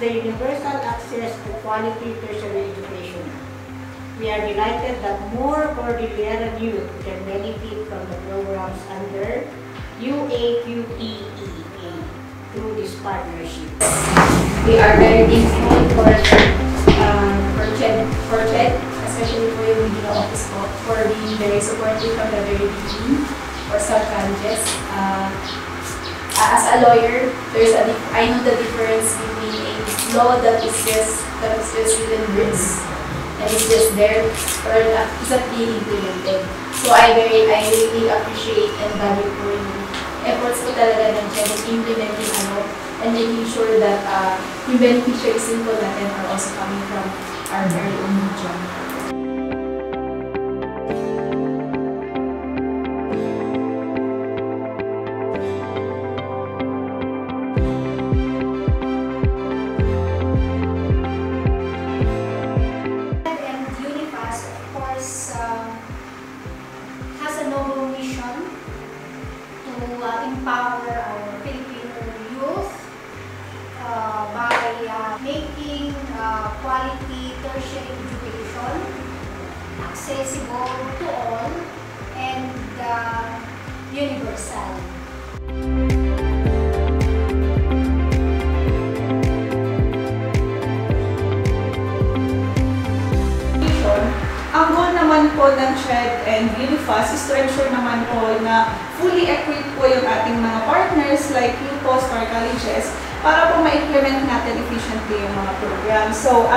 the Universal Access to Quality Tertiary Education. We are delighted that more Cordillera youth can benefit from the programs under UAQTEA through this partnership. We are very thankful for CHED, especially for yung regional office po, for being very supportive from the very beginning for some colleges. As a lawyer, I know the difference between a law that is just written words and it's just there or it's not being implemented. So I really appreciate and value po yung efforts po talaga ng CHED in implementing and making sure that yung beneficiaries din po natin are also coming from our very own region. Empower our Filipino youth by making quality tertiary education accessible to all and universal. Ang goal naman po ng CHED and UNIFAS is to ensure naman po na fully equipped po yung ating mga partners like UPOS or colleges para po ma-implement natin efficiently yung mga programs. So,